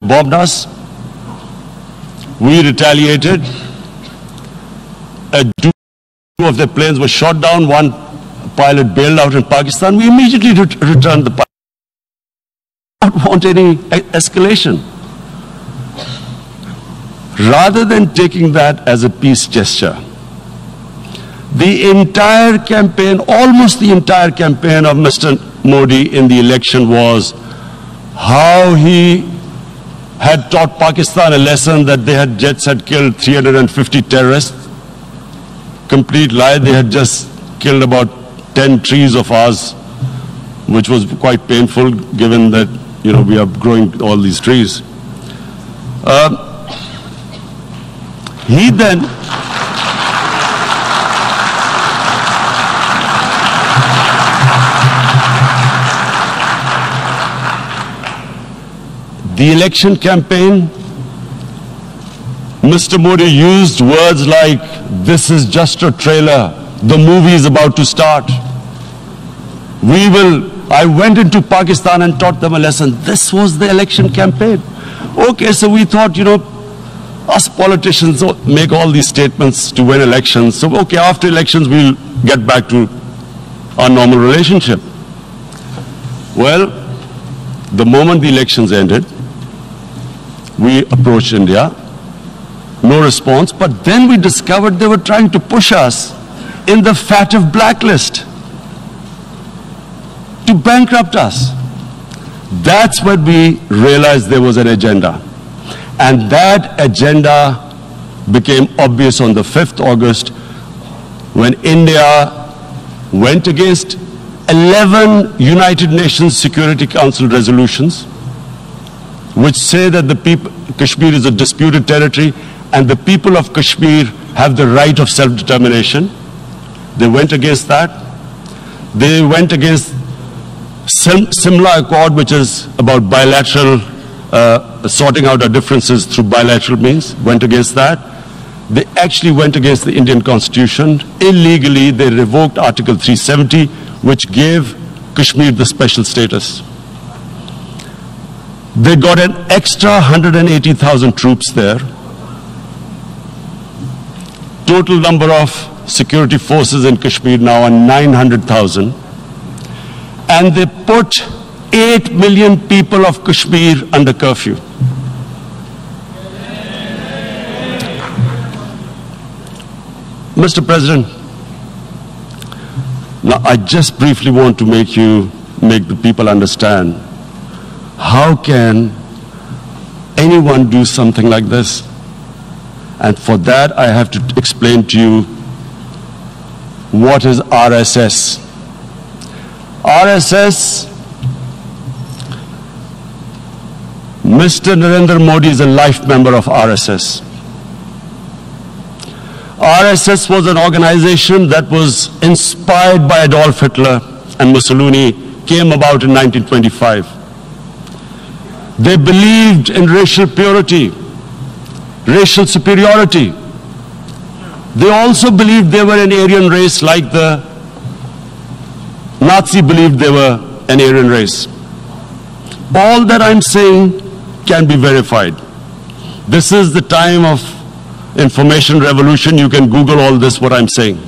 bombed us. We retaliated. Two of their planes were shot down. One pilot bailed out in Pakistan. We immediately returned the pilot. We don't want any escalation. Rather than taking that as a peace gesture, the entire campaign, almost the entire campaign of Mr. Modi in the election was how he had taught Pakistan a lesson that their jets had killed 350 terrorists. Complete lie. They had just killed about 10 trees of ours, which was quite painful given that, you know, we are growing all these trees. He then the election campaign, Mr. Modi used words like, "This is just a trailer. The movie is about to start. I went into Pakistan and taught them a lesson." This was the election campaign. Okay, so we thought, you know, us politicians make all these statements to win elections. So, okay, after elections, we'll get back to our normal relationship. Well, the moment the elections ended, we approached India. No response. But then we discovered they were trying to push us in the FATF blacklist to bankrupt us. That's when we realized there was an agenda. And that agenda became obvious on the 5th August when India went against 11 United Nations Security Council resolutions which say that Kashmir is a disputed territory and the people of Kashmir have the right of self-determination. They went against that. They went against Simla Accord, which is about bilateral, sorting out our differences through bilateral means, went against that. They actually went against the Indian Constitution. Illegally, they revoked Article 370, which gave Kashmir the special status. They got an extra 180,000 troops there. Total number of security forces in Kashmir now are 900,000. And they put 8 million people of Kashmir under curfew. Mr. President, now I just briefly want to make the people understand, how can anyone do something like this? And for that, I have to explain to you what is RSS. RSS, Mr. Narendra Modi is a life member of RSS. RSS was an organization that was inspired by Adolf Hitler and Mussolini, came about in 1925. They believed in racial purity, racial superiority. They also believed they were an Aryan race like the Nazi believed they were an Aryan race. All that I'm saying can be verified. This is the time of information revolution. You can Google all this, what I'm saying.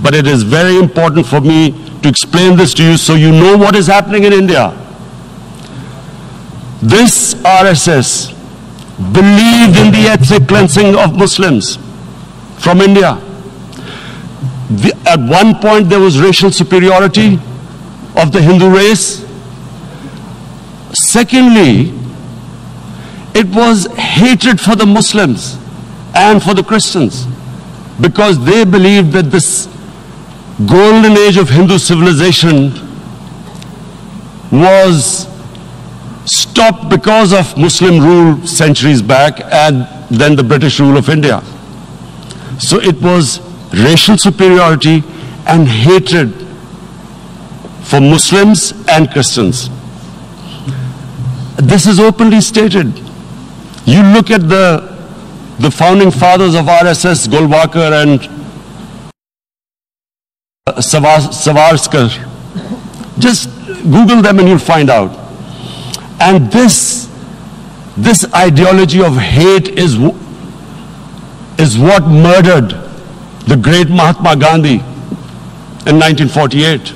But it is very important for me to explain this to you so you know what is happening in India. This RSS believed in the ethnic cleansing of Muslims from India. At one point there was racial superiority of the Hindu race. Secondly, it was hatred for the Muslims and for the Christians because they believed that this golden age of Hindu civilization was stopped because of Muslim rule centuries back and then the British rule of India. So it was racial superiority and hatred for Muslims and Christians. This is openly stated. You look at the founding fathers of RSS, Golwalkar and Savarkar. Just Google them and you'll find out. And this This ideology of hate is what murdered the great Mahatma Gandhi in 1948.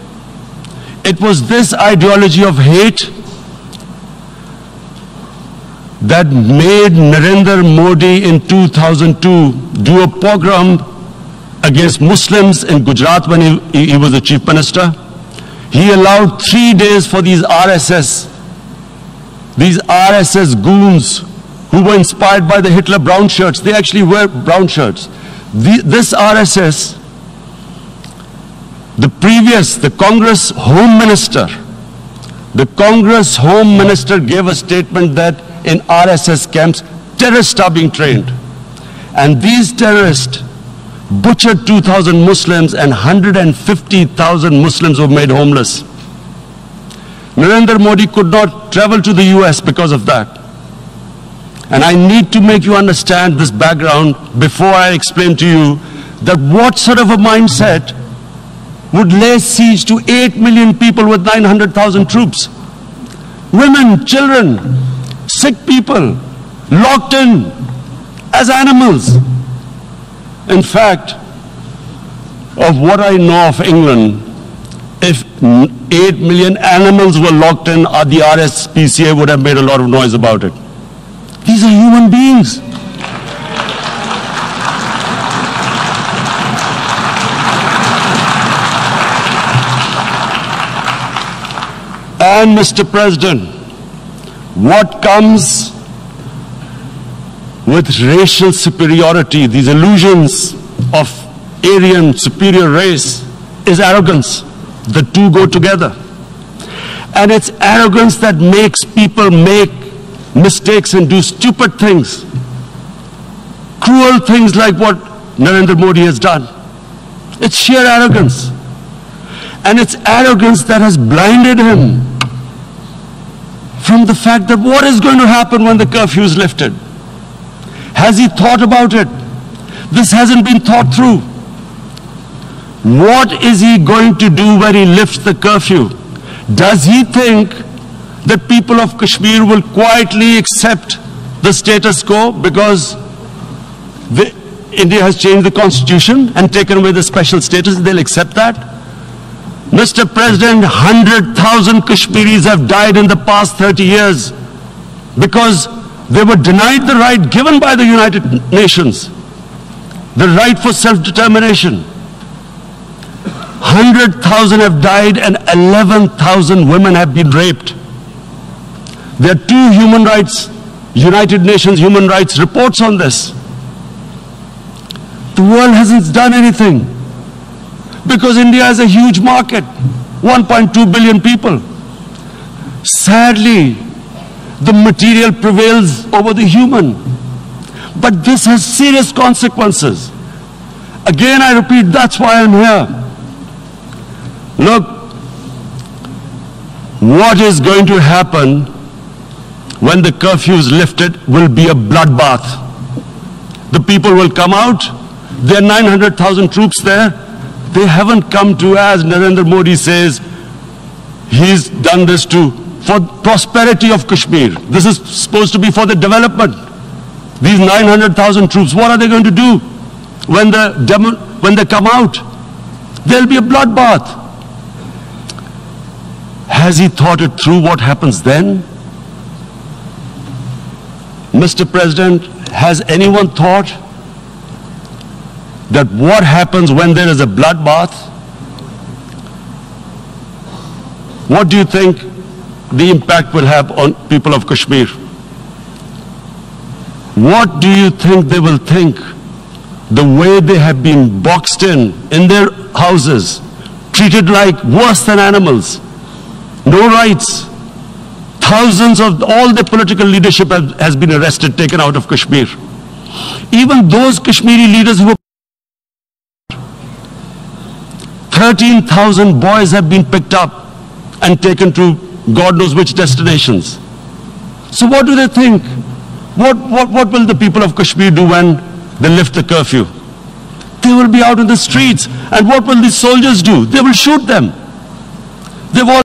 It was this ideology of hate that made Narendra Modi in 2002 do a pogrom against Muslims in Gujarat when he was the chief minister. He allowed 3 days for these RSS goons who were inspired by the Hitler brown shirts. They actually wear brown shirts. This RSS, the Congress Home Minister gave a statement that in RSS camps, terrorists are being trained. And these terrorists butchered 2,000 Muslims and 150,000 Muslims were made homeless. Narendra Modi could not travel to the US because of that. And I need to make you understand this background before I explain to you that what sort of a mindset would lay siege to 8 million people with 900,000 troops. Women, children, sick people, locked in as animals. In fact, of what I know of England, if 8 million animals were locked in, the RSPCA would have made a lot of noise about it. These are human beings. And Mr. President, what comes with racial superiority, these illusions of Aryan superior race, is arrogance. The two go together. And it's arrogance that makes people make mistakes and do stupid things. Cruel things like what Narendra Modi has done. It's sheer arrogance. And it's arrogance that has blinded him from the fact that what is going to happen when the curfew is lifted. Has he thought about it? This hasn't been thought through. What is he going to do when he lifts the curfew? Does he think that people of Kashmir will quietly accept the status quo because India has changed the constitution and taken away the special status? They'll accept that? Mr. President, 100,000 Kashmiris have died in the past 30 years because they were denied the right given by the United Nations, the right for self-determination. 100,000 have died and 11,000 women have been raped. There are 2 human rights, United Nations human rights reports on this. The world hasn't done anything because India has a huge market, 1.2 billion people. Sadly, the material prevails over the human. But this has serious consequences. Again, I repeat, that's why I'm here. Look, what is going to happen when the curfew is lifted will be a bloodbath. The people will come out. There are 900,000 troops there. They haven't come to, as Narendra Modi says, he's done this for prosperity of Kashmir. This is supposed to be for the development. These 900,000 troops, what are they going to do when they come out? There'll be a bloodbath. Has he thought it through what happens then? Mr. President, has anyone thought that what happens when there is a bloodbath? What do you think the impact will have on people of Kashmir? What do you think they will think? The way they have been boxed in their houses, treated like worse than animals, no rights. Thousands of all the political leadership has been arrested, taken out of Kashmir. Even those Kashmiri leaders who were 13,000 boys have been picked up and taken to God knows which destinations. So what do they think? What will the people of Kashmir do when they lift the curfew? They will be out in the streets. And what will the soldiers do? They will shoot them. They've all